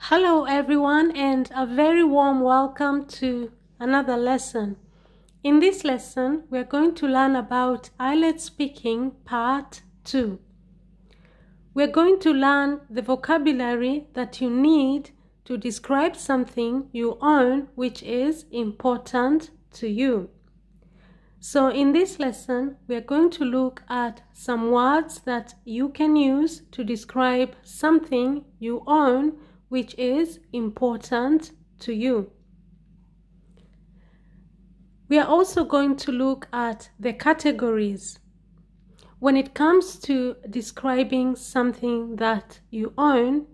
Hello everyone, and a very warm welcome to another lesson. In this lesson, we're going to learn about IELTS Speaking Part 2. We're going to learn the vocabulary that you need to describe something you own which is important to you. So in this lesson, we're going to look at some words that you can use to describe something you own which is important to you. We are also going to look at the categories. When it comes to describing something that you own,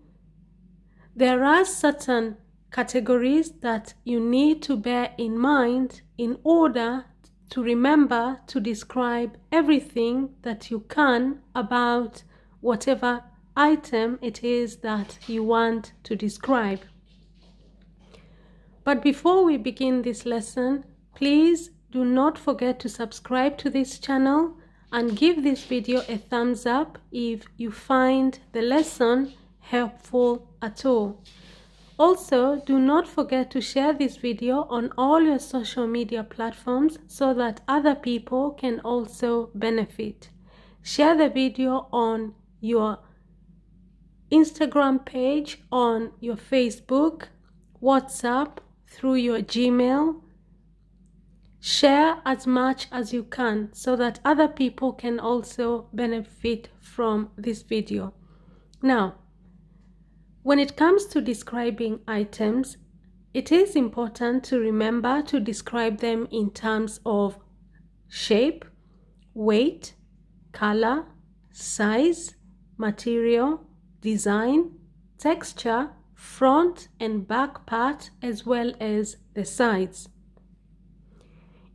there are certain categories that you need to bear in mind in order to remember to describe everything that you can about whatever item it is that you want to describe. But before we begin this lesson, please do not forget to subscribe to this channel and give this video a thumbs up if you find the lesson helpful at all. Also, do not forget to share this video on all your social media platforms so that other people can also benefit. Share the video on your Instagram page, on your Facebook, WhatsApp, through your Gmail. Share as much as you can so that other people can also benefit from this video. Now, when it comes to describing items, it is important to remember to describe them in terms of shape, weight, color, size, material, design, texture, front and back part, as well as the sides.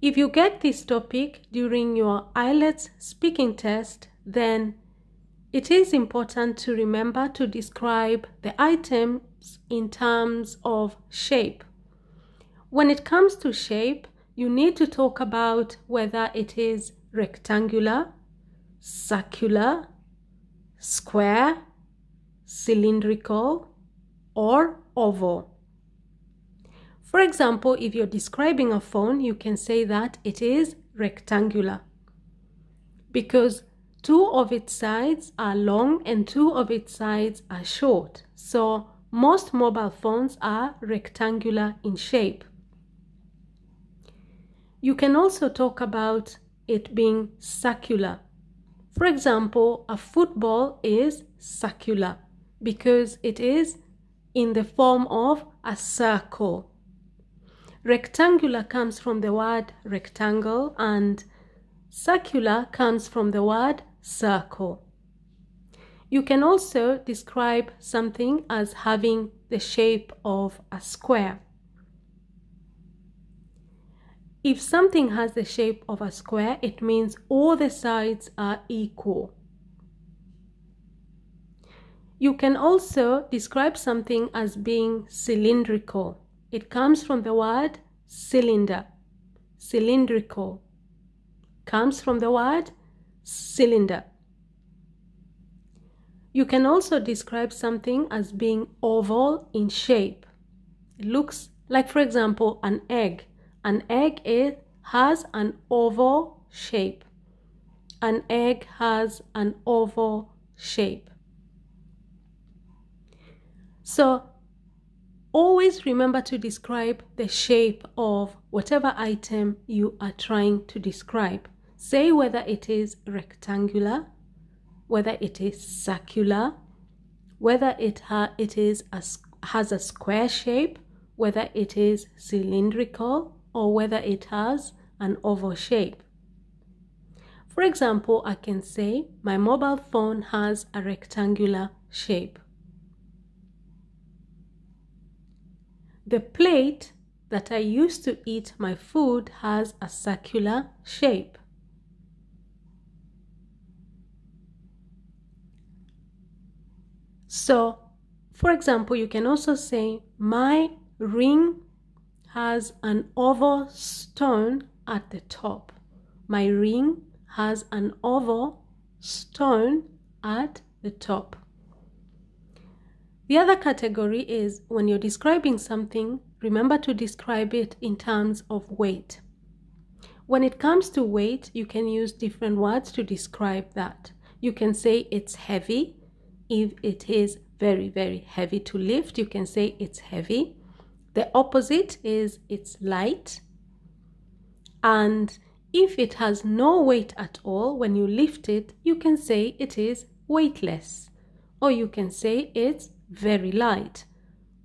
If you get this topic during your IELTS speaking test, then it is important to remember to describe the items in terms of shape. When it comes to shape, you need to talk about whether it is rectangular, circular, square, cylindrical, or oval. For example, if you're describing a phone, you can say that it is rectangular because two of its sides are long and two of its sides are short. So most mobile phones are rectangular in shape. You can also talk about it being circular. For example, a football is circular because it is in the form of a circle. Rectangular comes from the word rectangle and circular comes from the word circle. You can also describe something as having the shape of a square. If something has the shape of a square, it means all the sides are equal. You can also describe something as being cylindrical. It comes from the word cylinder. Cylindrical comes from the word cylinder. You can also describe something as being oval in shape. It looks like, for example, an egg. An egg has an oval shape. An egg has an oval shape. So, always remember to describe the shape of whatever item you are trying to describe. Say whether it is rectangular, whether it is circular, whether it has a square shape, whether it is cylindrical, or whether it has an oval shape. For example, I can say my mobile phone has a rectangular shape. The plate that I use to eat my food has a circular shape. So, for example, you can also say my ring has an oval stone at the top. My ring has an oval stone at the top. The other category is when you're describing something, remember to describe it in terms of weight. When it comes to weight, you can use different words to describe that. You can say it's heavy. If it is very, very heavy to lift, you can say it's heavy. The opposite is it's light. And if it has no weight at all, when you lift it, you can say it is weightless. Or you can say it's very light.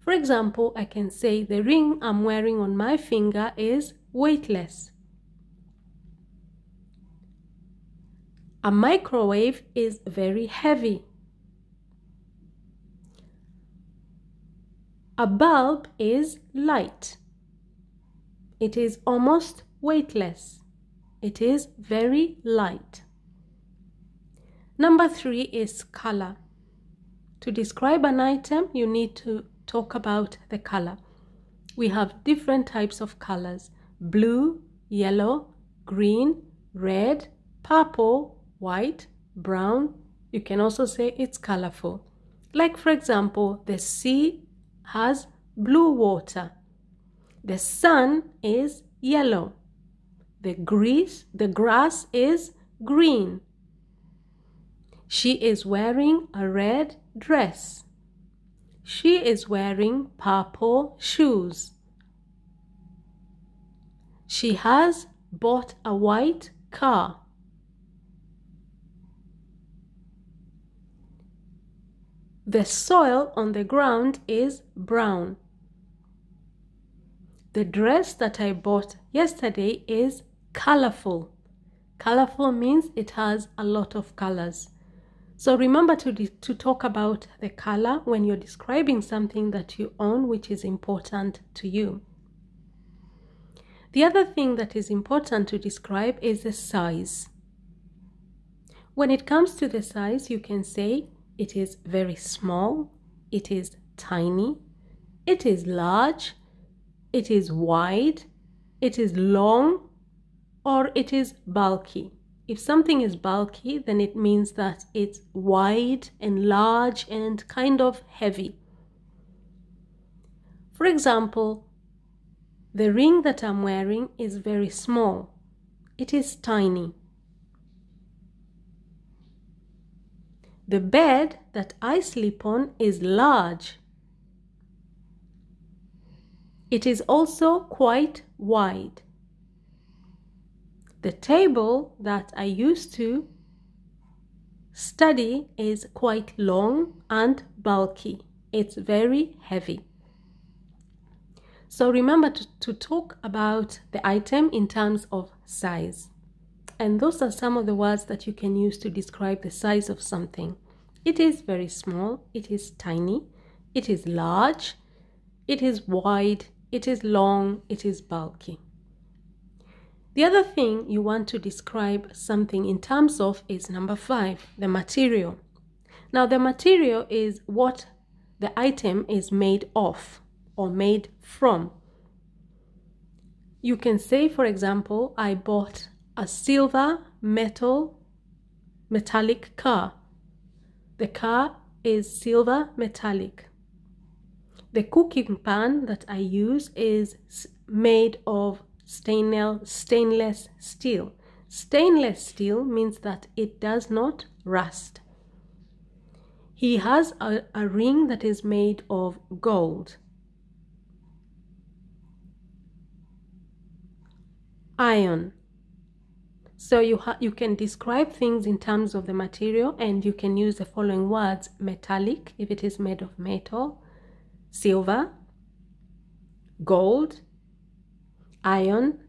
For example, I can say the ring I'm wearing on my finger is weightless. A microwave is very heavy. A bulb is light. It is almost weightless. It is very light. Number 3 is color. To describe an item, you need to talk about the color. We have different types of colors: blue, yellow, green, red, purple, white, brown. You can also say it's colorful. Like, for example, the sea has blue water. The sun is yellow. The grass is green. She is wearing a red dress. She is wearing purple shoes. She has bought a white car. The soil on the ground is brown. The dress that I bought yesterday is colorful. Colorful means it has a lot of colors. So remember to talk about the color when you're describing something that you own, which is important to you. The other thing that is important to describe is the size. When it comes to the size, you can say it is very small, it is tiny, it is large, it is wide, it is long, or it is bulky. If something is bulky, then it means that it's wide and large and kind of heavy. For example, the ring that I'm wearing is very small. It is tiny. The bed that I sleep on is large. It is also quite wide. The table that I use to study is quite long and bulky. It's very heavy. So remember to talk about the item in terms of size. And those are some of the words that you can use to describe the size of something. It is very small, it is tiny, it is large, it is wide, it is long, it is bulky. The other thing you want to describe something in terms of is number 5, the material. Now the material is what the item is made of or made from. You can say, for example, I bought a silver metallic car. The car is silver metallic. The cooking pan that I use is made of stainless steel. Stainless steel means that it does not rust. He has a ring that is made of gold. Iron. So you can describe things in terms of the material, and you can use the following words: metallic, if it is made of metal; silver, gold, iron,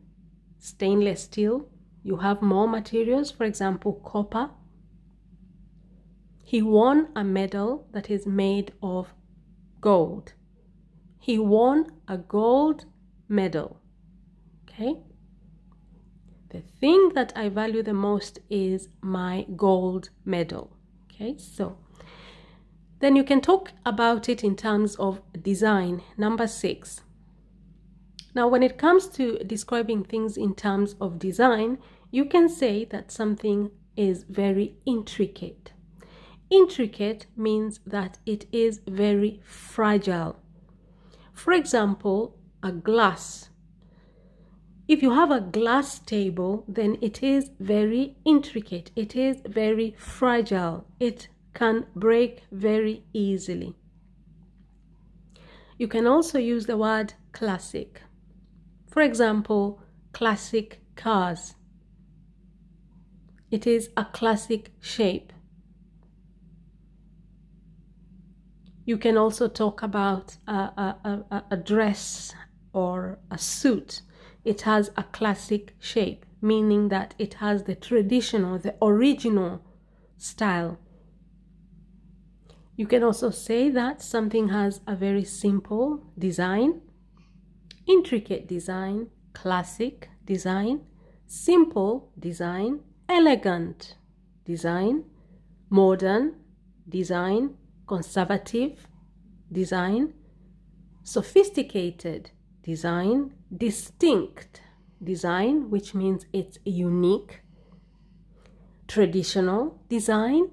stainless steel. You have more materials, for example, copper. He won a medal that is made of gold. He won a gold medal. Okay? The thing that I value the most is my gold medal. Okay, so then you can talk about it in terms of design. Number 6. Now, when it comes to describing things in terms of design, you can say that something is very intricate. intricate means that it is very fragile. For example, a glass. If you have a glass table, then it is very intricate. It is very fragile. It can break very easily. You can also use the word classic. For example, classic cars. It is a classic shape. You can also talk about a dress or a suit. It has a classic shape, meaning that it has the traditional, the original style. You can also say that something has a very simple design, intricate design, classic design, simple design, elegant design, modern design, conservative design, sophisticated design, distinct design, which means it's unique, traditional design,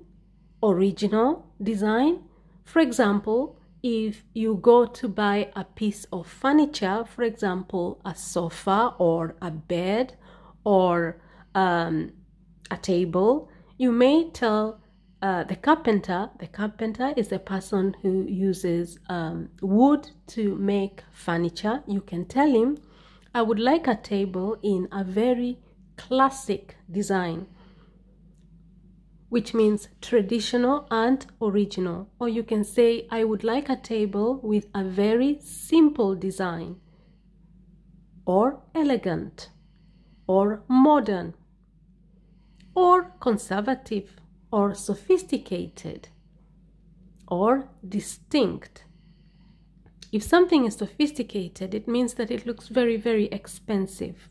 original design. For example, if you go to buy a piece of furniture, for example, a sofa or a bed or a table, you may tell the carpenter is the person who uses wood to make furniture. You can tell him, I would like a table in a very classic design, which means traditional and original. Or you can say, I would like a table with a very simple design, or elegant, or modern, or conservative, or sophisticated, or distinct. If something is sophisticated, it means that it looks very, very expensive.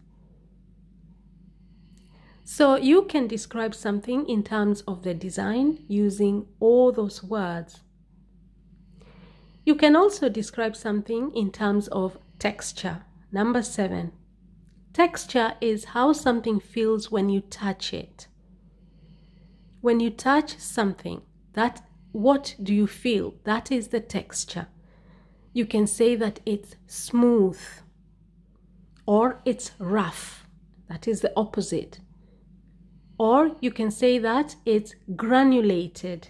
So you can describe something in terms of the design using all those words. You can also describe something in terms of texture. Number 7. Texture is how something feels when you touch it. When you touch something, what do you feel? That is the texture. You can say that it's smooth or it's rough. That is the opposite. Or you can say that it's granulated.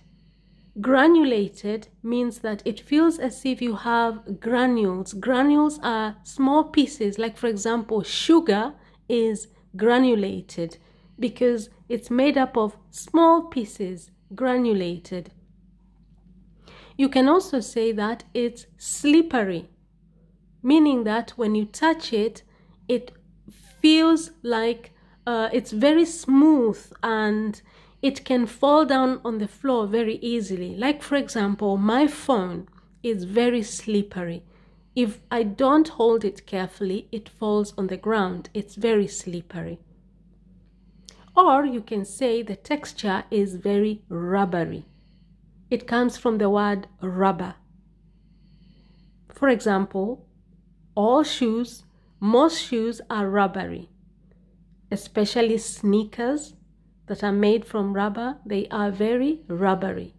Granulated means that it feels as if you have granules. Granules are small pieces, like for example, sugar is granulated because it's made up of small pieces, granulated. You can also say that it's slippery, meaning that when you touch it, it feels like it's very smooth and it can fall down on the floor very easily. Like for example, my phone is very slippery. If I don't hold it carefully, it falls on the ground. It's very slippery. Or you can say the texture is very rubbery. It comes from the word rubber. For example, most shoes are rubbery, especially sneakers that are made from rubber. They are very rubbery.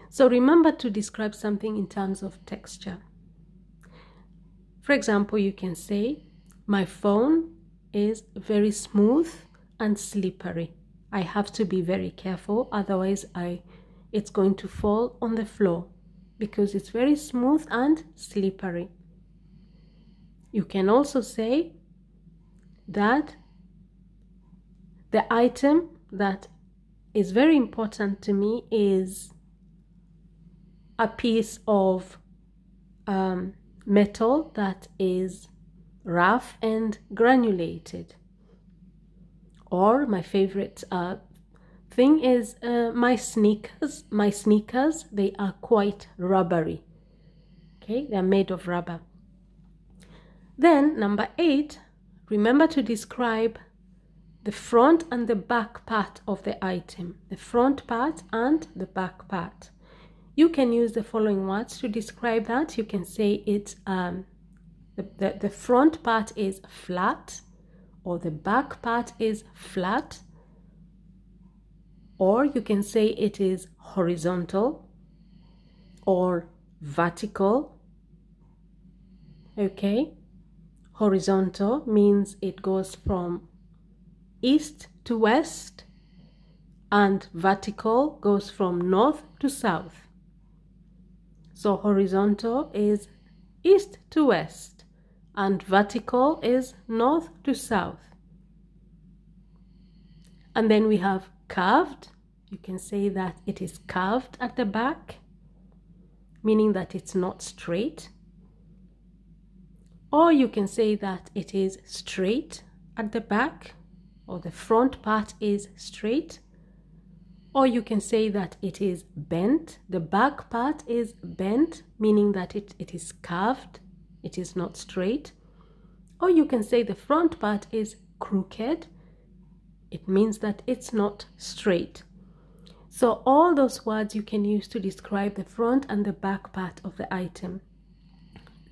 So remember to describe something in terms of texture. For example, you can say, my phone is very smooth and slippery. I have to be very careful, otherwise it's going to fall on the floor because it's very smooth and slippery. You can also say that the item that is very important to me is a piece of metal that is rough and granulated. Or my favorite thing is my sneakers. My sneakers, they are quite rubbery. Okay, they're made of rubber. Then number 8, remember to describe the front and the back part of the item. The front part and the back part. You can use the following words to describe that. You can say it's the front part is flat, or the back part is flat, or you can say it is horizontal or vertical. Okay, horizontal means it goes from east to west, and vertical goes from north to south. So horizontal is east to west, and vertical is north to south. And then we have curved. You can say that it is curved at the back, meaning that it's not straight. Or you can say that it is straight at the back, or the front part is straight. Or you can say that it is bent. The back part is bent, meaning that it is curved. It is not straight. Or you can say the front part is crooked. It means that it's not straight. So all those words you can use to describe the front and the back part of the item.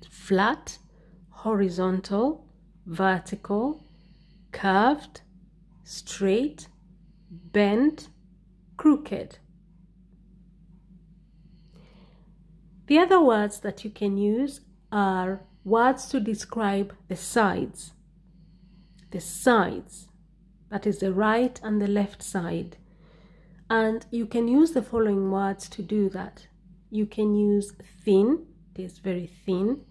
Flat, horizontal, vertical, curved, straight, bent, crooked. The other words that you can use are words to describe the sides. The sides, that is the right and the left side. And you can use the following words to do that. You can use thin, it is very thin.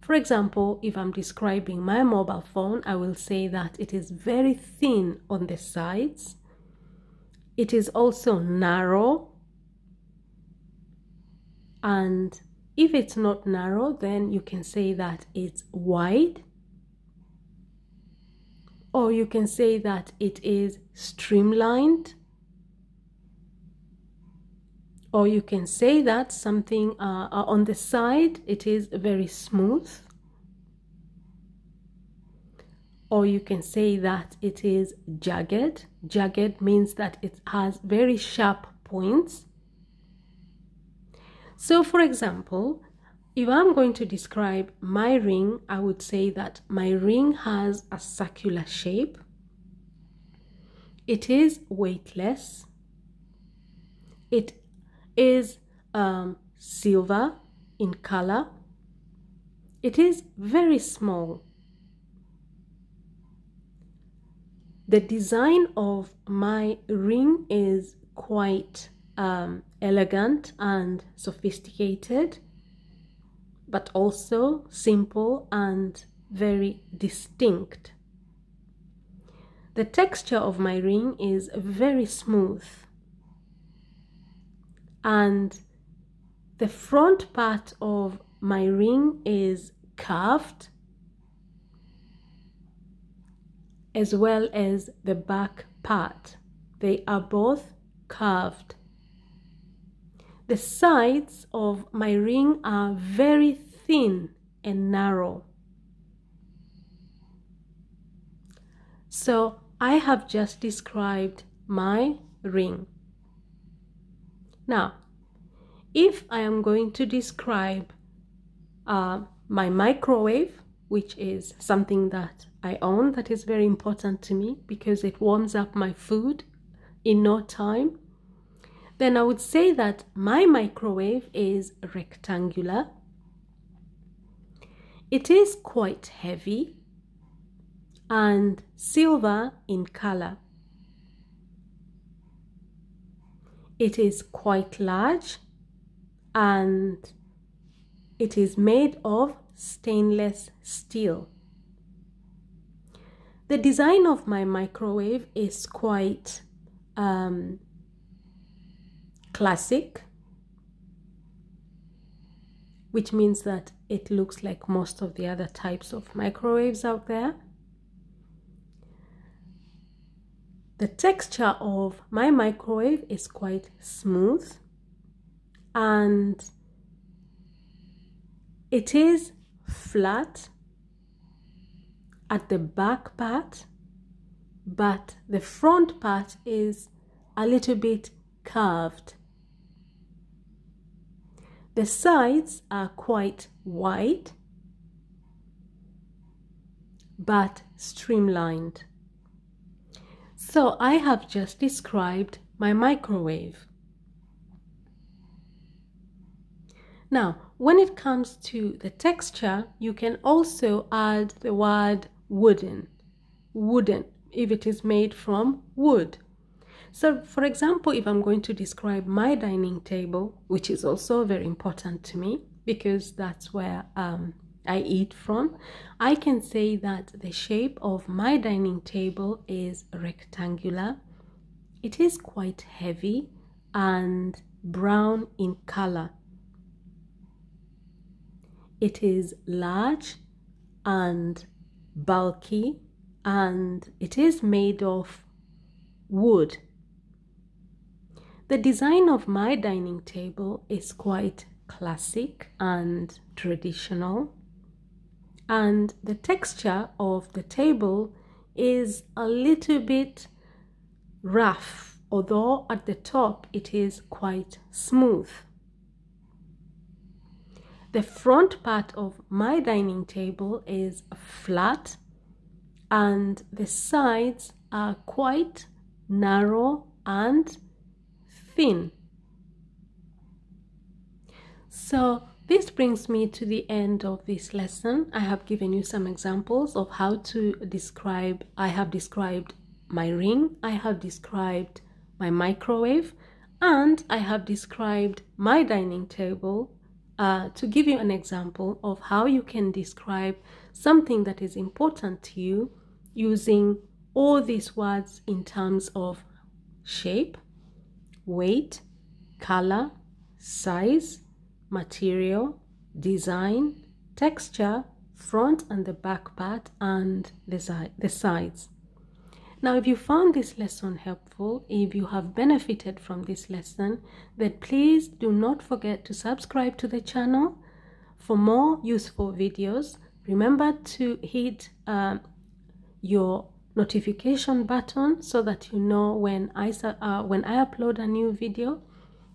For example, if I'm describing my mobile phone, I will say that it is very thin on the sides. It is also narrow. And if it's not narrow, then you can say that it's wide. Or you can say that it is streamlined. Or you can say that something on the side, it is very smooth. Or you can say that it is jagged. Jagged means that it has very sharp points. So for example, if I'm going to describe my ring, I would say that my ring has a circular shape. It is weightless. It is silver in color. It is very small. The design of my ring is quite elegant and sophisticated, but also simple and very distinct. The texture of my ring is very smooth, and the front part of my ring is curved, as well as the back part. They are both curved. The sides of my ring are very thin and narrow. So I have just described my ring. Now, if I am going to describe my microwave, which is something that I own, that is very important to me because it warms up my food in no time, then I would say that my microwave is rectangular. It is quite heavy and silver in color. It is quite large and it is made of stainless steel. The design of my microwave is quite classic, which means that it looks like most of the other types of microwaves out there. The texture of my microwave is quite smooth, and it is flat at the back part, but the front part is a little bit curved. The sides are quite wide but streamlined. So I have just described my microwave. Now, when it comes to the texture, you can also add the word wooden, if it is made from wood. So, for example, if I'm going to describe my dining table, which is also very important to me because that's where I eat from, I can say that the shape of my dining table is rectangular. It is quite heavy and brown in color. It is large and bulky, and it is made of wood. The design of my dining table is quite classic and traditional, and the texture of the table is a little bit rough, although at the top it is quite smooth. The front part of my dining table is flat and the sides are quite narrow and thin. So this brings me to the end of this lesson. I have given you some examples of how to describe. I have described my ring, I have described my microwave, and I have described my dining table to give you an example of how you can describe something that is important to you using all these words in terms of shape, weight, color, size, material, design, texture, front and the back part, and the sides. Now, if you found this lesson helpful, if you have benefited from this lesson, then please do not forget to subscribe to the channel for more useful videos. Remember to hit your notification button so that you know when I upload a new video,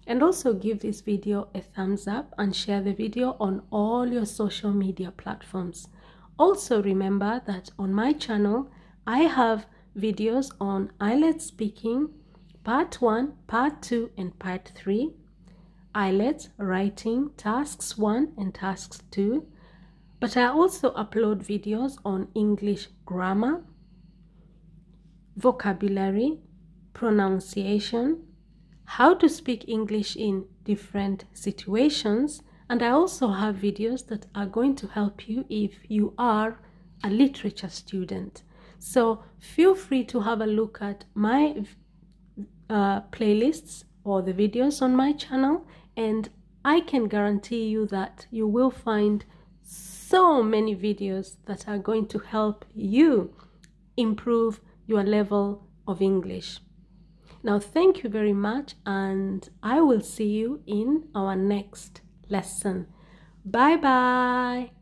and also give this video a thumbs up and share the video on all your social media platforms. Also remember that on my channel I have videos on IELTS Speaking Part 1, Part 2 and Part 3, IELTS Writing Tasks 1 and Tasks 2, but I also upload videos on English grammar, vocabulary, pronunciation, how to speak English in different situations, and I also have videos that are going to help you if you are a literature student. So feel free to have a look at my playlists or the videos on my channel, and I can guarantee you that you will find so many videos that are going to help you improve your level of English. Now, thank you very much, and I will see you in our next lesson. Bye bye.